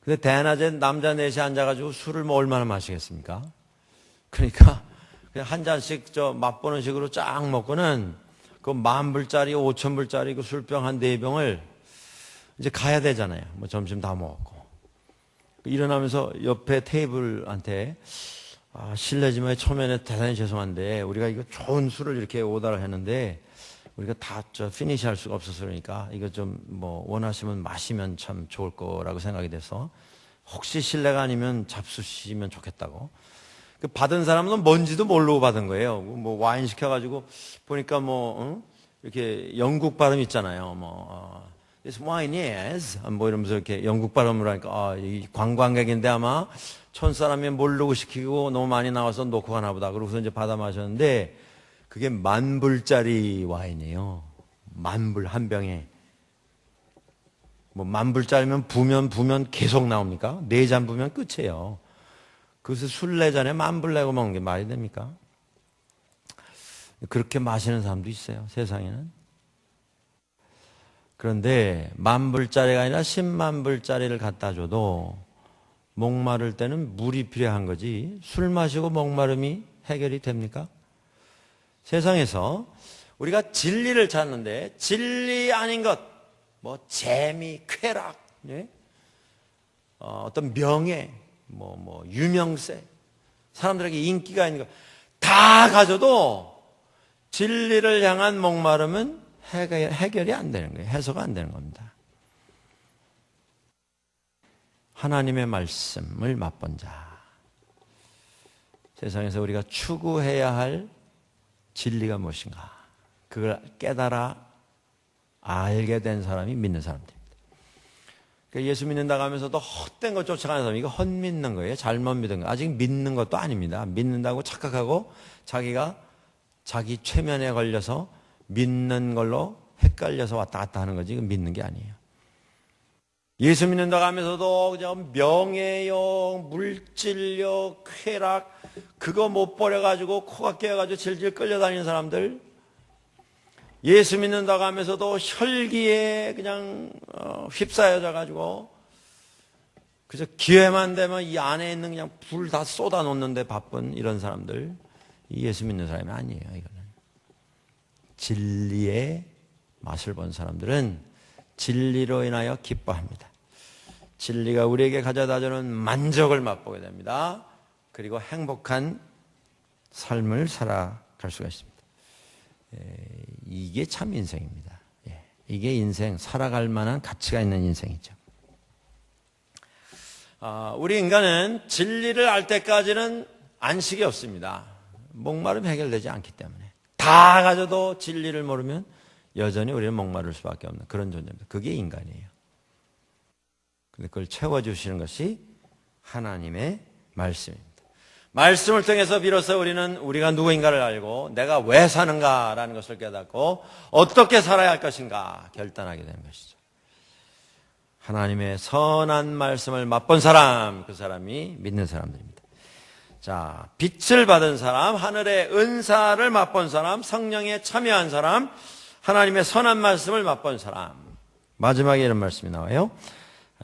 근데 대낮에 남자 넷이 앉아가지고 술을 얼마나 마시겠습니까? 그러니까 그냥 한 잔씩 맛보는 식으로 쫙 먹고는 그 10,000불짜리, 5,000불짜리 그 술병 한 4병을 이제 가야 되잖아요. 점심 다 먹었고. 일어나면서 옆에 테이블한테 실례지만 초면에 대단히 죄송한데 우리가 이거 좋은 술을 이렇게 오더를 했는데 우리가 다 피니시 할 수가 없어서 그러니까 이거 좀 원하시면 마시면 참 좋을 거라고 생각이 돼서 혹시 실례가 아니면 잡수시면 좋겠다고. 그 받은 사람은 뭔지도 모르고 받은 거예요. 와인 시켜가지고 보니까 이렇게 영국 발음 있잖아요. This wine is 이러면서 이렇게 영국 발음으로 하니까 이 관광객인데 아마 촌사람이 모르고 시키고 너무 많이 나와서 놓고 가나 보다. 그러고서 이제 받아 마셨는데 그게 10,000불짜리 와인이에요. 10,000불 한 병에. 뭐 10,000불짜리면 부면 계속 나옵니까? 4잔 부면 끝이에요. 그것을 술 4잔에 10,000불 내고 먹는 게 말이 됩니까? 그렇게 마시는 사람도 있어요, 세상에는. 그런데 10,000불짜리가 아니라 100,000불짜리를 갖다 줘도 목마를 때는 물이 필요한 거지 술 마시고 목마름이 해결이 됩니까? 세상에서 우리가 진리를 찾는데 진리 아닌 것, 뭐 재미, 쾌락, 예? 어떤 명예, 뭐 유명세, 사람들에게 인기가 있는 것 다 가져도 진리를 향한 목마름은 해결이 안 되는 거예요. 해소가 안 되는 겁니다. 하나님의 말씀을 맛본 자. 세상에서 우리가 추구해야 할 진리가 무엇인가? 그걸 깨달아 알게 된 사람이 믿는 사람들입니다. 그러니까 예수 믿는다고 하면서도 헛된 것 쫓아가는 사람, 이거 헛믿는 거예요. 잘못 믿은 거. 아직 믿는 것도 아닙니다. 믿는다고 착각하고 자기가 자기 최면에 걸려서 믿는 걸로 헷갈려서 왔다 갔다 하는 거지. 이건 믿는 게 아니에요. 예수 믿는다고 하면서도 그냥 명예욕, 물질욕, 쾌락, 그거 못 버려가지고 코가 깨어가지고 질질 끌려다니는 사람들, 예수 믿는다고 하면서도 혈기에 그냥 휩싸여져가지고 그저 기회만 되면 이 안에 있는 그냥 불 다 쏟아 놓는데 바쁜 이런 사람들, 이 예수 믿는 사람이 아니에요. 이거는 진리의 맛을 본 사람들은 진리로 인하여 기뻐합니다. 진리가 우리에게 가져다주는 만족을 맛보게 됩니다. 그리고 행복한 삶을 살아갈 수가 있습니다. 이게 참 인생입니다. 이게 인생, 살아갈 만한 가치가 있는 인생이죠. 우리 인간은 진리를 알 때까지는 안식이 없습니다. 목마름이 해결되지 않기 때문에. 다 가져도 진리를 모르면 여전히 우리는 목마를 수밖에 없는 그런 존재입니다. 그게 인간이에요. 근데 그걸 채워주시는 것이 하나님의 말씀입니다. 말씀을 통해서 비로소 우리는 우리가 누구인가를 알고 내가 왜 사는가라는 것을 깨닫고 어떻게 살아야 할 것인가 결단하게 되는 것이죠. 하나님의 선한 말씀을 맛본 사람, 그 사람이 믿는 사람들입니다. 자, 빛을 받은 사람, 하늘의 은사를 맛본 사람, 성령에 참여한 사람, 하나님의 선한 말씀을 맛본 사람. 마지막에 이런 말씀이 나와요.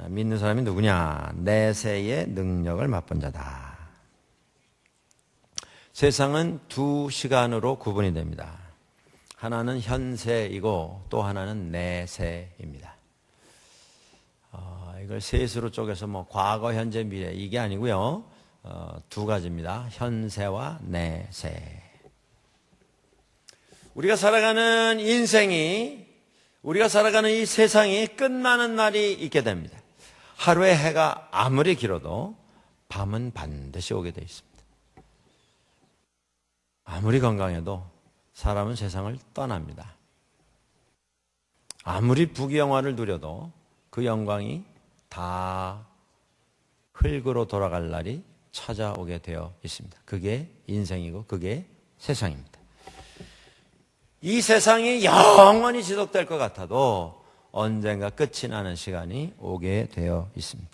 믿는 사람이 누구냐? 내세의 능력을 맛본 자다. 세상은 두 시간으로 구분이 됩니다. 하나는 현세이고 또 하나는 내세입니다. 이걸 셋으로 쪼개서 뭐 과거, 현재, 미래 이게 아니고요. 두 가지입니다. 현세와 내세. 우리가 살아가는 인생이, 우리가 살아가는 이 세상이 끝나는 날이 있게 됩니다. 하루의 해가 아무리 길어도 밤은 반드시 오게 되어 있습니다. 아무리 건강해도 사람은 세상을 떠납니다. 아무리 부귀영화를 누려도 그 영광이 다 흙으로 돌아갈 날이 찾아오게 되어 있습니다. 그게 인생이고 그게 세상입니다. 이 세상이 영원히 지속될 것 같아도 언젠가 끝이 나는 시간이 오게 되어 있습니다.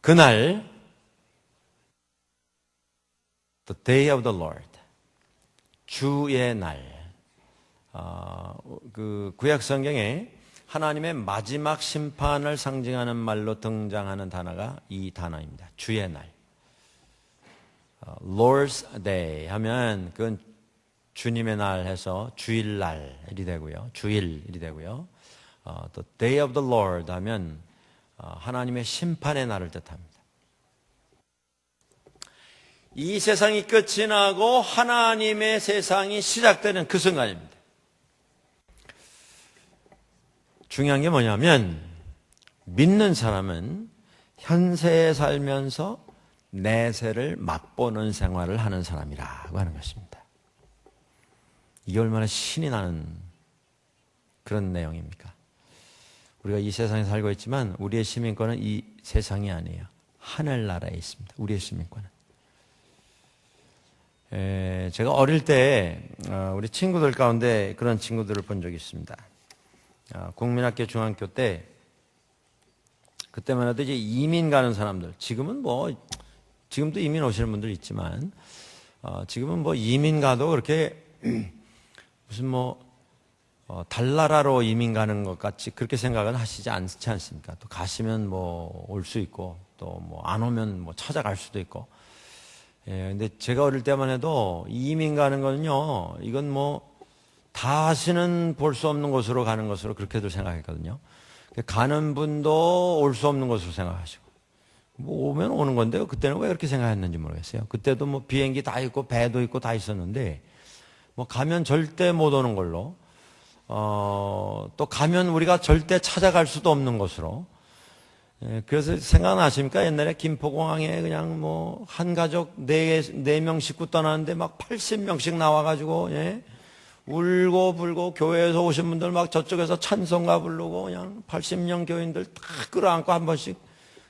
그날 The day of the Lord, 주의 날. 그 구약 성경에 하나님의 마지막 심판을 상징하는 말로 등장하는 단어가 이 단어입니다. 주의 날. Lord's Day 하면 그건 주님의 날 해서 주일날이 되고요. 주일이 되고요. 또 Day of the Lord 하면 하나님의 심판의 날을 뜻합니다. 이 세상이 끝이 나고 하나님의 세상이 시작되는 그 순간입니다. 중요한 게 뭐냐면 믿는 사람은 현세에 살면서 내세를 맛보는 생활을 하는 사람이라고 하는 것입니다. 이게 얼마나 신이 나는 그런 내용입니까? 우리가 이 세상에 살고 있지만 우리의 시민권은 이 세상이 아니에요. 하늘나라에 있습니다. 우리의 시민권은. 제가 어릴 때 우리 친구들 가운데 그런 친구들을 본 적이 있습니다. 국민학교 중학교 때 그때만 해도 이제 이민 가는 사람들, 지금도 이민 오시는 분들 있지만, 지금은 뭐 이민 가도 그렇게 무슨 달나라로 이민 가는 것 같이 그렇게 생각은 하시지 않지 않습니까? 또 가시면 올 수 있고, 또 안 오면 찾아갈 수도 있고. 예, 근데 제가 어릴 때만 해도 이민 가는 거는요, 이건 다시는 볼 수 없는 곳으로 가는 것으로 그렇게들 생각했거든요. 가는 분도 올 수 없는 것으로 생각하시고, 오면 오는 건데요. 그때는 왜 그렇게 생각했는지 모르겠어요. 그때도 비행기 다 있고, 배도 있고 다 있었는데, 가면 절대 못 오는 걸로, 또 가면 우리가 절대 찾아갈 수도 없는 곳으로. 예, 그래서 생각나십니까? 옛날에 김포공항에 그냥 한 가족 네 명 식구 떠나는데 80명씩 나와가지고, 예? 울고 불고 교회에서 오신 분들 저쪽에서 찬송가 부르고 그냥 80명 교인들 다 끌어안고 한 번씩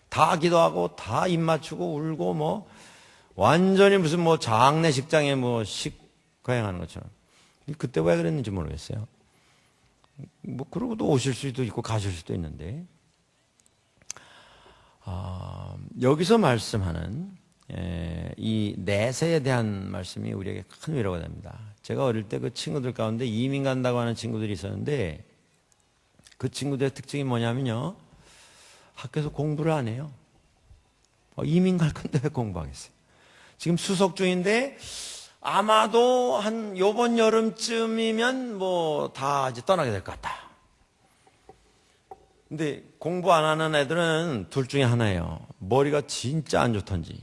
다 기도하고 다 입 맞추고 울고 완전히 무슨 장례식장에 거행하는 것처럼. 그때 왜 그랬는지 모르겠어요. 그러고도 오실 수도 있고 가실 수도 있는데, 여기서 말씀하는 이 내세에 대한 말씀이 우리에게 큰 위로가 됩니다. 제가 어릴 때 그 친구들 가운데 이민 간다고 하는 친구들이 있었는데, 그 친구들의 특징이 뭐냐면요, 학교에서 공부를 안 해요. 이민 갈 건데 왜 공부하겠어요? 지금 수석 중인데 아마도 요번 여름쯤이면 다 이제 떠나게 될 것 같다. 근데 공부 안 하는 애들은 둘 중에 하나예요. 머리가 진짜 안 좋던지.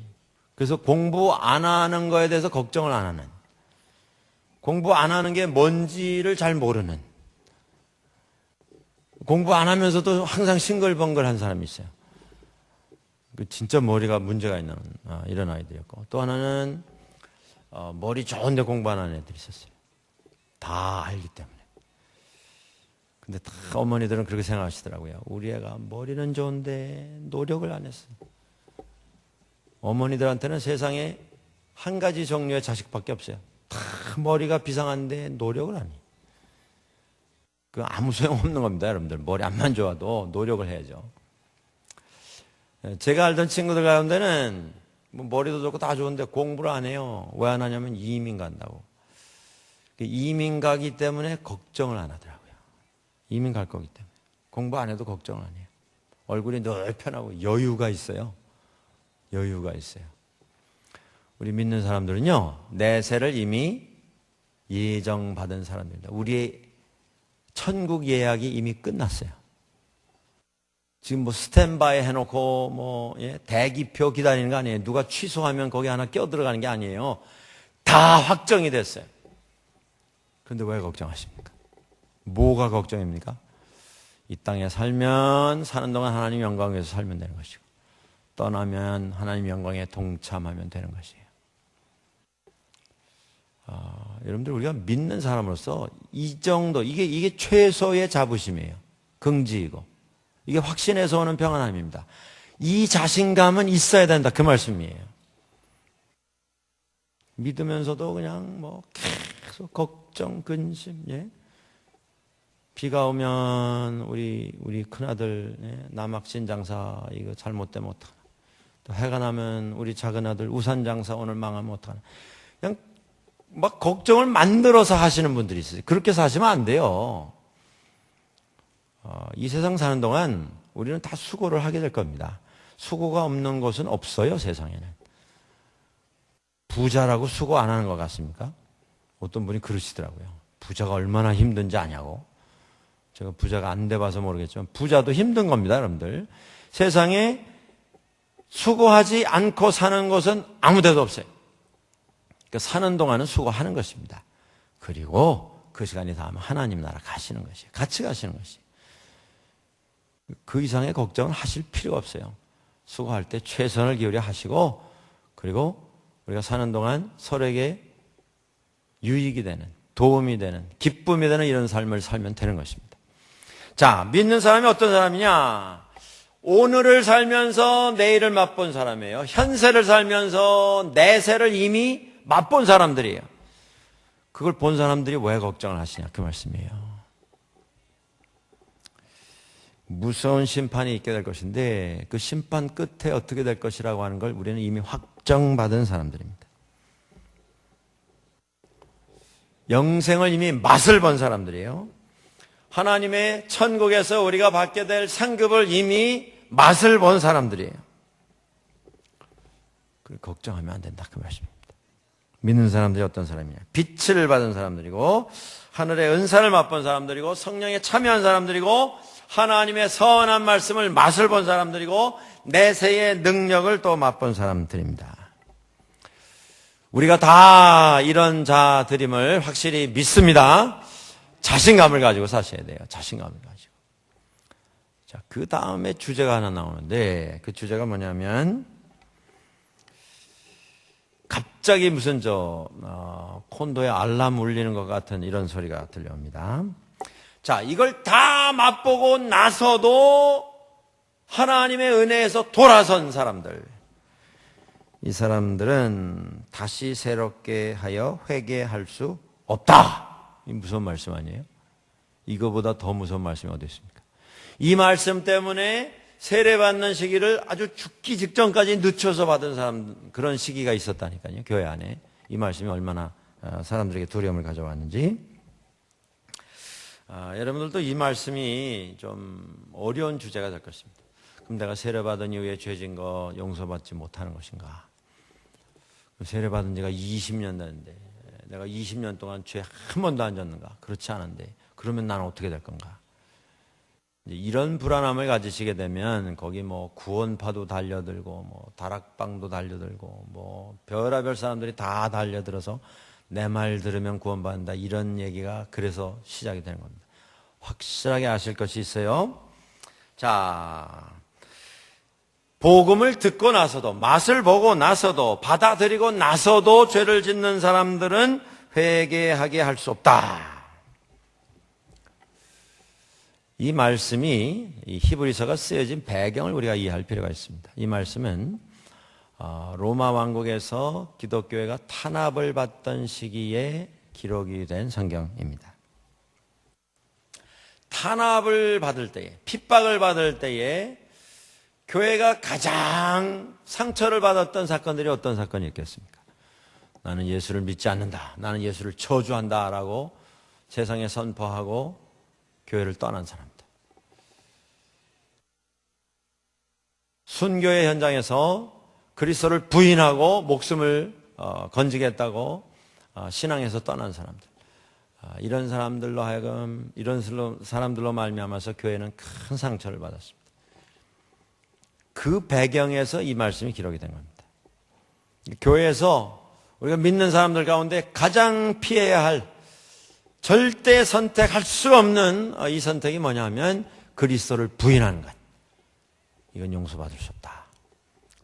그래서 공부 안 하는 거에 대해서 걱정을 안 하는. 공부 안 하는 게 뭔지를 잘 모르는. 공부 안 하면서도 항상 싱글벙글한 사람이 있어요. 진짜 머리가 문제가 있는 이런 아이들이었고, 또 하나는 머리 좋은데 공부 안 하는 애들이 있었어요. 다 알기 때문에. 근데 다 어머니들은 그렇게 생각하시더라고요. 우리 애가 머리는 좋은데 노력을 안 했어. 어머니들한테는 세상에 한 가지 종류의 자식밖에 없어요. 다 머리가 비상한데 노력을 안 해. 그 아무 소용없는 겁니다, 여러분들. 머리 안만 좋아도 노력을 해야죠. 제가 알던 친구들 가운데는 머리도 좋고 다 좋은데 공부를 안 해요. 왜 안 하냐면 이민 간다고. 이민 가기 때문에 걱정을 안 하더라고요. 이민 갈 거기 때문에. 공부 안 해도 걱정을 안 해요. 얼굴이 늘 편하고 여유가 있어요. 여유가 있어요. 우리 믿는 사람들은요, 내세를 이미 예정받은 사람들입니다. 우리의 천국 예약이 이미 끝났어요. 지금 스탠바이 해놓고 대기표 기다리는 거 아니에요. 누가 취소하면 거기 하나 껴들어가는 게 아니에요. 다 확정이 됐어요. 그런데 왜 걱정하십니까? 뭐가 걱정입니까? 이 땅에 살면 사는 동안 하나님 영광 위해서 살면 되는 것이고, 떠나면 하나님 영광에 동참하면 되는 것이에요. 여러분들, 우리가 믿는 사람으로서 이 정도, 이게 최소의 자부심이에요. 긍지이고. 이게 확신에서 오는 평안함입니다. 이 자신감은 있어야 된다, 그 말씀이에요. 믿으면서도 그냥 계속 걱정, 근심, 예? 비가 오면 우리 큰아들, 예? 남학신 장사 이거 잘못되면 어떡하나. 또 해가 나면 우리 작은아들 우산 장사 오늘 망하면 어떡하나. 그냥 걱정을 만들어서 하시는 분들이 있어요. 그렇게 사시면 안 돼요. 이 세상 사는 동안 우리는 다 수고를 하게 될 겁니다. 수고가 없는 곳은 없어요, 세상에는. 부자라고 수고 안 하는 것 같습니까? 어떤 분이 그러시더라고요. 부자가 얼마나 힘든지 아냐고. 제가 부자가 안 돼봐서 모르겠지만 부자도 힘든 겁니다, 여러분들. 세상에 수고하지 않고 사는 곳은 아무 데도 없어요. 그러니까 사는 동안은 수고하는 것입니다. 그리고 그 시간이 다 하면 하나님 나라 가시는 것이에요. 같이 가시는 것이에요. 그 이상의 걱정을 하실 필요가 없어요. 수고할 때 최선을 기울여 하시고, 그리고 우리가 사는 동안 서로에게 유익이 되는, 도움이 되는, 기쁨이 되는 이런 삶을 살면 되는 것입니다. 자, 믿는 사람이 어떤 사람이냐? 오늘을 살면서 내일을 맛본 사람이에요. 현세를 살면서 내세를 이미 맛본 사람들이에요. 그걸 본 사람들이 왜 걱정을 하시냐, 그 말씀이에요. 무서운 심판이 있게 될 것인데 그 심판 끝에 어떻게 될 것이라고 하는 걸 우리는 이미 확정받은 사람들입니다. 영생을 이미 맛을 본 사람들이에요. 하나님의 천국에서 우리가 받게 될 상급을 이미 맛을 본 사람들이에요. 걱정하면 안 된다 그 말씀입니다. 믿는 사람들이 어떤 사람이냐? 빛을 받은 사람들이고 하늘의 은사를 맛본 사람들이고 성령에 참여한 사람들이고 하나님의 선한 말씀을 맛을 본 사람들이고 내세의 능력을 또 맛본 사람들입니다. 우리가 다 이런 자들임을 확실히 믿습니다. 자신감을 가지고 사셔야 돼요. 자신감을 가지고. 자, 그 다음에 주제가 하나 나오는데 그 주제가 뭐냐면 갑자기 무슨 콘도에 알람 울리는 것 같은 이런 소리가 들려옵니다. 자, 이걸 다 맛보고 나서도 하나님의 은혜에서 돌아선 사람들. 이 사람들은 다시 새롭게 하여 회개할 수 없다. 이 무서운 말씀 아니에요? 이거보다 더 무서운 말씀이 어디 있습니까? 이 말씀 때문에 세례받는 시기를 아주 죽기 직전까지 늦춰서 받은 사람, 그런 시기가 있었다니까요. 교회 안에. 이 말씀이 얼마나 사람들에게 두려움을 가져왔는지. 여러분들도 이 말씀이 좀 어려운 주제가 될 것입니다. 그럼 내가 세례받은 이후에 죄진 거 용서받지 못하는 것인가? 세례받은 지가 20년 됐는데 내가 20년 동안 죄 한 번도 안 졌는가? 그렇지 않은데 그러면 나는 어떻게 될 건가? 이런 불안함을 가지시게 되면 거기 뭐 구원파도 달려들고 뭐 다락방도 달려들고 뭐 별의별 사람들이 다 달려들어서 내 말 들으면 구원받는다 이런 얘기가 그래서 시작이 되는 겁니다. 확실하게 아실 것이 있어요. 자, 복음을 듣고 나서도 맛을 보고 나서도 받아들이고 나서도 죄를 짓는 사람들은 회개하게 할 수 없다. 이 말씀이 이 히브리서가 쓰여진 배경을 우리가 이해할 필요가 있습니다. 이 말씀은 로마 왕국에서 기독교회가 탄압을 받던 시기에 기록이 된 성경입니다. 탄압을 받을 때에, 핍박을 받을 때에 교회가 가장 상처를 받았던 사건들이 어떤 사건이 있겠습니까? 나는 예수를 믿지 않는다. 나는 예수를 저주한다. 라고 세상에 선포하고 교회를 떠난 사람들. 순교의 현장에서 그리스도를 부인하고 목숨을 건지겠다고 신앙에서 떠난 사람들. 이런 사람들로 하여금 이런 사람들로 말미암아서 교회는 큰 상처를 받았습니다. 그 배경에서 이 말씀이 기록이 된 겁니다. 교회에서 우리가 믿는 사람들 가운데 가장 피해야 할 절대 선택할 수 없는 이 선택이 뭐냐면 그리스도를 부인하는 것. 이건 용서받을 수 없다.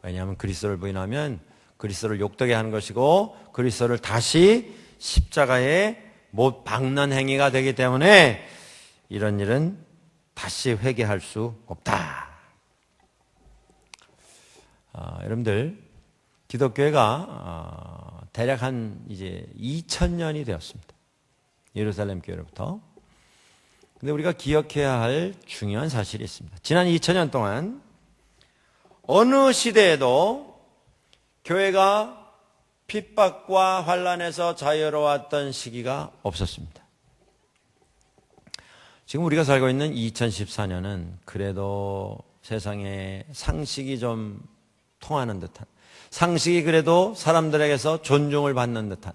왜냐하면 그리스도를 부인하면 그리스도를 욕되게 하는 것이고 그리스도를 다시 십자가에 못 박는 행위가 되기 때문에 이런 일은 다시 회개할 수 없다. 여러분들 기독교회가 대략 한 이제 2000년이 되었습니다. 예루살렘 교회로부터. 근데 우리가 기억해야 할 중요한 사실이 있습니다. 지난 2000년 동안 어느 시대에도 교회가 핍박과 환난에서 자유로웠던 시기가 없었습니다. 지금 우리가 살고 있는 2014년은 그래도 세상에 상식이 좀 통하는 듯한, 상식이 그래도 사람들에게서 존중을 받는 듯한,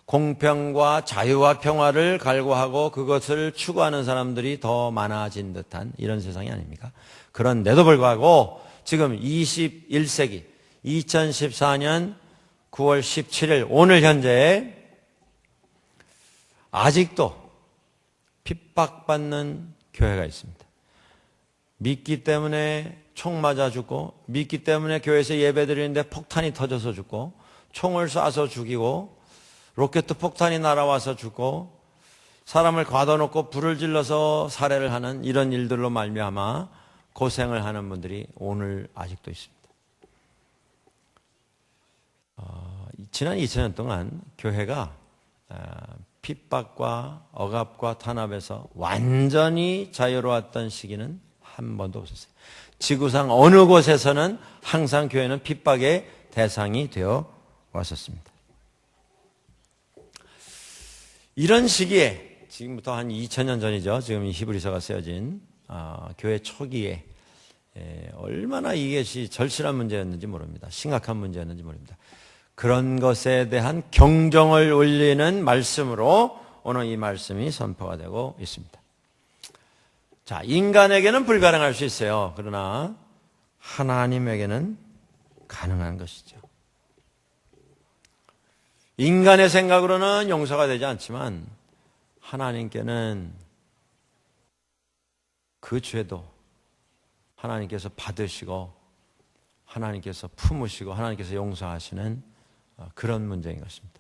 공평과 자유와 평화를 갈구하고 그것을 추구하는 사람들이 더 많아진 듯한 이런 세상이 아닙니까? 그런데도 불구하고 지금 21세기 2014년 9월 17일 오늘 현재 아직도 핍박받는 교회가 있습니다. 믿기 때문에 총 맞아 죽고, 믿기 때문에 교회에서 예배 드리는데 폭탄이 터져서 죽고, 총을 쏴서 죽이고, 로켓 폭탄이 날아와서 죽고, 사람을 가둬놓고 불을 질러서 살해를 하는 이런 일들로 말미암아 고생을 하는 분들이 오늘 아직도 있습니다. 지난 2000년 동안 교회가 핍박과 억압과 탄압에서 완전히 자유로웠던 시기는 한 번도 없었어요. 지구상 어느 곳에서는 항상 교회는 핍박의 대상이 되어 왔었습니다. 이런 시기에 지금부터 한 2000년 전이죠. 지금 이 히브리서가 쓰여진 교회 초기에 얼마나 이것이 절실한 문제였는지 모릅니다. 심각한 문제였는지 모릅니다. 그런 것에 대한 경종을 울리는 말씀으로 오늘 이 말씀이 선포가 되고 있습니다. 자, 인간에게는 불가능할 수 있어요. 그러나 하나님에게는 가능한 것이죠. 인간의 생각으로는 용서가 되지 않지만 하나님께는 그 죄도 하나님께서 받으시고 하나님께서 품으시고 하나님께서 용서하시는 그런 문제인 것입니다.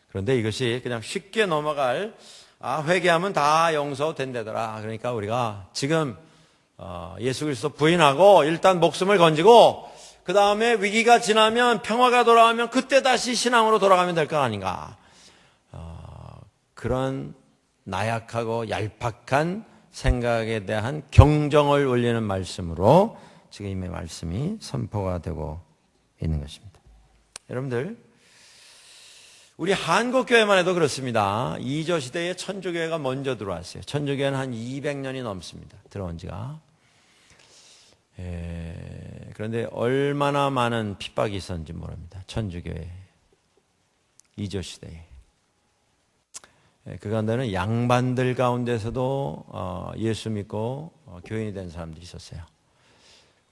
그런데 이것이 그냥 쉽게 넘어갈 회개하면 다 용서된다더라. 그러니까 우리가 지금 예수 그리스도 부인하고 일단 목숨을 건지고 그 다음에 위기가 지나면 평화가 돌아오면 그때 다시 신앙으로 돌아가면 될 거 아닌가. 그런 나약하고 얄팍한 생각에 대한 경종을 울리는 말씀으로 지금 이 말씀이 선포가 되고 있는 것입니다. 여러분들, 우리 한국교회만 해도 그렇습니다. 이조 시대에 천주교회가 먼저 들어왔어요. 천주교회는 한 200년이 넘습니다. 들어온 지가. 그런데 얼마나 많은 핍박이 있었는지 모릅니다. 천주교회 이조 시대에. 그 가운데는 양반들 가운데서도 예수 믿고 교인이 된 사람들이 있었어요.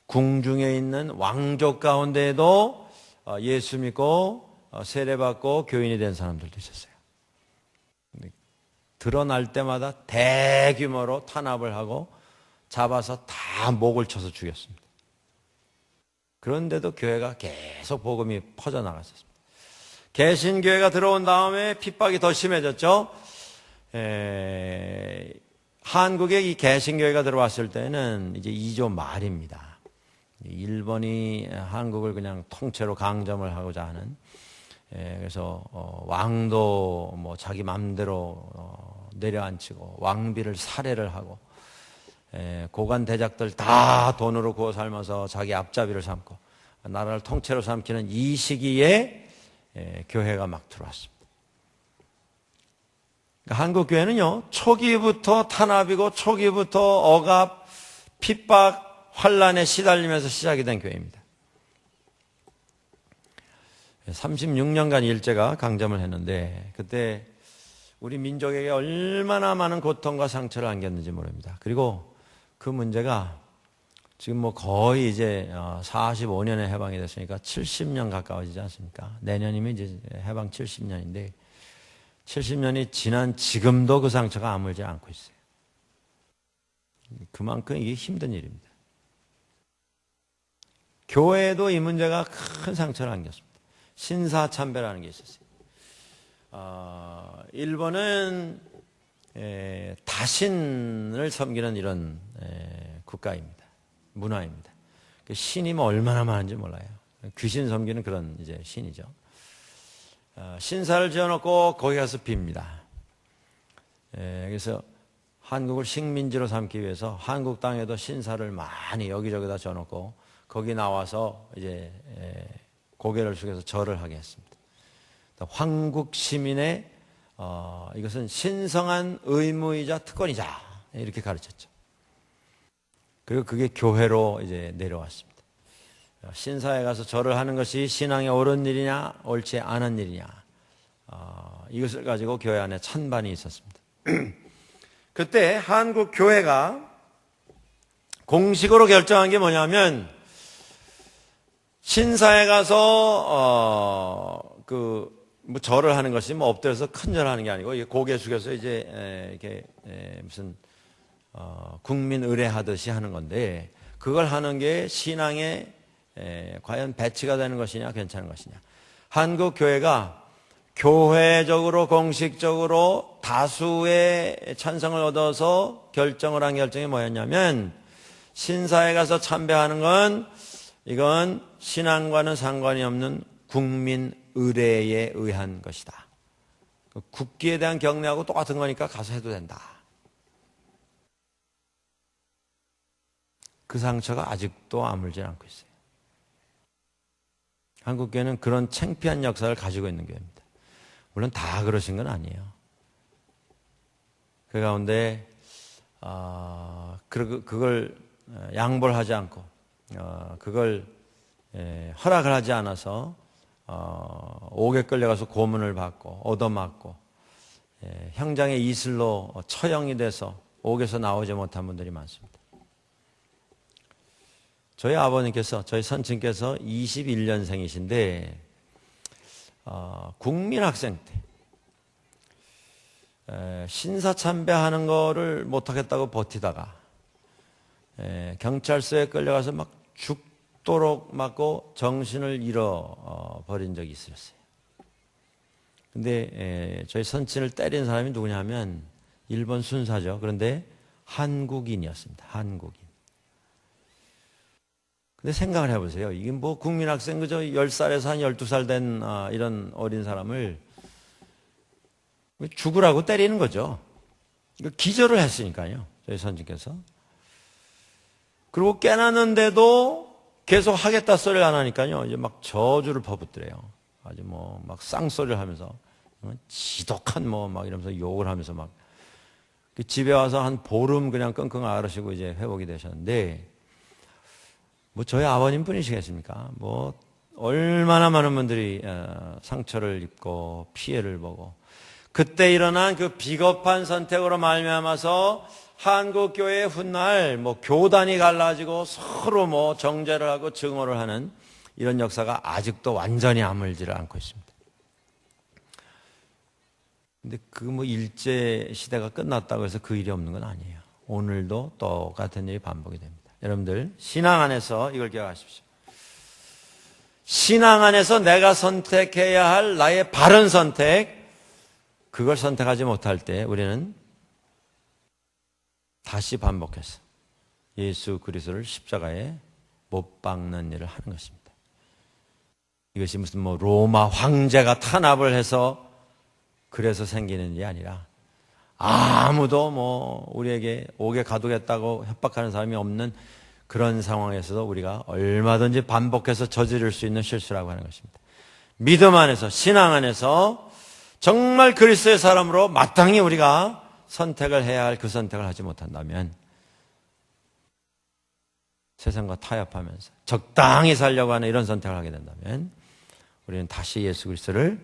궁중에 있는 왕족 가운데에도 예수 믿고 세례받고 교인이 된 사람들도 있었어요. 드러날 때마다 대규모로 탄압을 하고 잡아서 다 목을 쳐서 죽였습니다. 그런데도 교회가 계속 복음이 퍼져나갔었습니다. 개신교회가 들어온 다음에 핍박이 더 심해졌죠. 한국에 이 개신교회가 들어왔을 때는 이제 2조 말입니다. 일본이 한국을 그냥 통째로 강점을 하고자 하는, 그래서 왕도 뭐 자기 맘대로 내려앉히고 왕비를 살해를 하고, 고관 대작들 다 돈으로 구워 삶아서 자기 앞잡이를 삼고 나라를 통째로 삼키는 이 시기에 교회가 막 들어왔습니다. 그러니까 한국 교회는요, 초기부터 탄압이고 초기부터 억압, 핍박, 환란에 시달리면서 시작이 된 교회입니다. 36년간 일제가 강점을 했는데 그때 우리 민족에게 얼마나 많은 고통과 상처를 안겼는지 모릅니다. 그리고 그 문제가 지금 뭐 거의 이제 45년에 해방이 됐으니까 70년 가까워지지 않습니까? 내년이면 이제 해방 70년인데 70년이 지난 지금도 그 상처가 아물지 않고 있어요. 그만큼 이게 힘든 일입니다. 교회에도 이 문제가 큰 상처를 안겼습니다. 신사참배라는 게 있었어요. 일본은 다신을 섬기는 이런 국가입니다. 문화입니다. 신이 뭐 얼마나 많은지 몰라요. 귀신 섬기는 그런 이제 신이죠. 신사를 지어놓고 거기 가서 빕니다. 그래서 한국을 식민지로 삼기 위해서 한국 땅에도 신사를 많이 여기저기다 지어놓고 거기 나와서 이제 고개를 숙여서 절을 하게 했습니다. 황국 시민의 이것은 신성한 의무이자 특권이자 이렇게 가르쳤죠. 그리고 그게 교회로 이제 내려왔습니다. 신사에 가서 절을 하는 것이 신앙에 옳은 일이냐 옳지 않은 일이냐 이것을 가지고 교회 안에 찬반이 있었습니다. 그때 한국 교회가 공식으로 결정한 게 뭐냐면 신사에 가서 뭐 절을 하는 것이 뭐 엎드려서 큰 절하는 게 아니고 고개 숙여서 이제 이렇게 무슨 국민 의례하듯이 하는 건데 그걸 하는 게 신앙에 과연 배치가 되는 것이냐 괜찮은 것이냐. 한국 교회가 교회적으로 공식적으로 다수의 찬성을 얻어서 결정을 한 결정이 뭐였냐면 신사에 가서 참배하는 건 이건 신앙과는 상관이 없는 국민 의례에 의한 것이다. 국기에 대한 경례하고 똑같은 거니까 가서 해도 된다. 그 상처가 아직도 아물지 않고 있어요. 한국교회는 그런 창피한 역사를 가지고 있는 교회입니다. 물론 다 그러신 건 아니에요. 그 가운데 그걸 양보를 하지 않고 그걸 허락을 하지 않아서 옥에 끌려가서 고문을 받고 얻어맞고 형장의 이슬로 처형이 돼서 옥에서 나오지 못한 분들이 많습니다. 저희 아버님께서, 저희 선친께서 21년생이신데 국민학생 때 신사참배하는 거를 못하겠다고 버티다가 경찰서에 끌려가서 막 죽도록 맞고 정신을 잃어버린 적이 있었어요. 근데 저희 선친을 때린 사람이 누구냐면 일본 순사죠. 그런데 한국인이었습니다. 한국인. 근데 생각을 해보세요. 이게 뭐 국민학생 그저 10살에서 한 12살 된 이런 어린 사람을 죽으라고 때리는 거죠. 기절을 했으니까요. 저희 선친께서. 그리고 깨놨는데도 계속 하겠다 소리를 안 하니까요. 이제 막 저주를 퍼붓더래요. 아주 뭐 막 쌍소리를 하면서 지독한 뭐 막 이러면서 욕을 하면서 막 집에 와서 한 보름 그냥 끙끙 앓으시고 이제 회복이 되셨는데 뭐 저희 아버님 뿐이시겠습니까? 뭐 얼마나 많은 분들이 상처를 입고 피해를 보고 그때 일어난 그 비겁한 선택으로 말미암아서 한국 교회의 훗날 뭐 교단이 갈라지고 서로 뭐 정죄를 하고 증오를 하는 이런 역사가 아직도 완전히 아물지를 않고 있습니다. 근데 그 뭐 일제 시대가 끝났다고 해서 그 일이 없는 건 아니에요. 오늘도 똑같은 일이 반복이 됩니다. 여러분들 신앙 안에서 이걸 기억하십시오. 신앙 안에서 내가 선택해야 할 나의 바른 선택, 그걸 선택하지 못할 때 우리는 다시 반복해서 예수 그리스도를 십자가에 못 박는 일을 하는 것입니다. 이것이 무슨 뭐 로마 황제가 탄압을 해서 그래서 생기는 일이 아니라 아무도 뭐 우리에게 옥에 가두겠다고 협박하는 사람이 없는 그런 상황에서도 우리가 얼마든지 반복해서 저지를 수 있는 실수라고 하는 것입니다. 믿음 안에서, 신앙 안에서 정말 그리스도의 사람으로 마땅히 우리가 선택을 해야 할 그 선택을 하지 못한다면 세상과 타협하면서 적당히 살려고 하는 이런 선택을 하게 된다면 우리는 다시 예수 그리스도를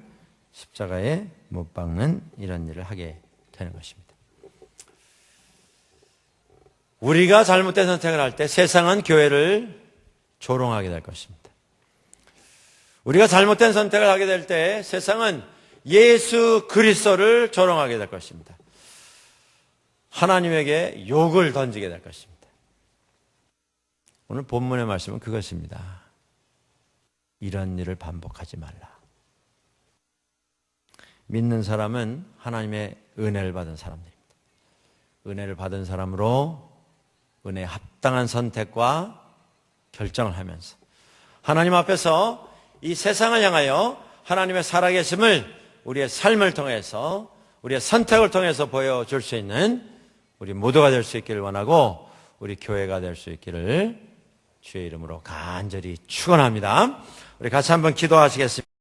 십자가에 못 박는 이런 일을 하게 되는 것입니다. 우리가 잘못된 선택을 할 때 세상은 교회를 조롱하게 될 것입니다. 우리가 잘못된 선택을 하게 될 때 세상은 예수 그리스도를 조롱하게 될 것입니다. 하나님에게 욕을 던지게 될 것입니다. 오늘 본문의 말씀은 그것입니다. 이런 일을 반복하지 말라. 믿는 사람은 하나님의 은혜를 받은 사람들입니다. 은혜를 받은 사람으로 은혜에 합당한 선택과 결정을 하면서 하나님 앞에서 이 세상을 향하여 하나님의 살아계심을 우리의 삶을 통해서 우리의 선택을 통해서 보여줄 수 있는 우리 모두가 될 수 있기를 원하고 우리 교회가 될 수 있기를 주의 이름으로 간절히 축원합니다. 우리 같이 한번 기도하시겠습니다.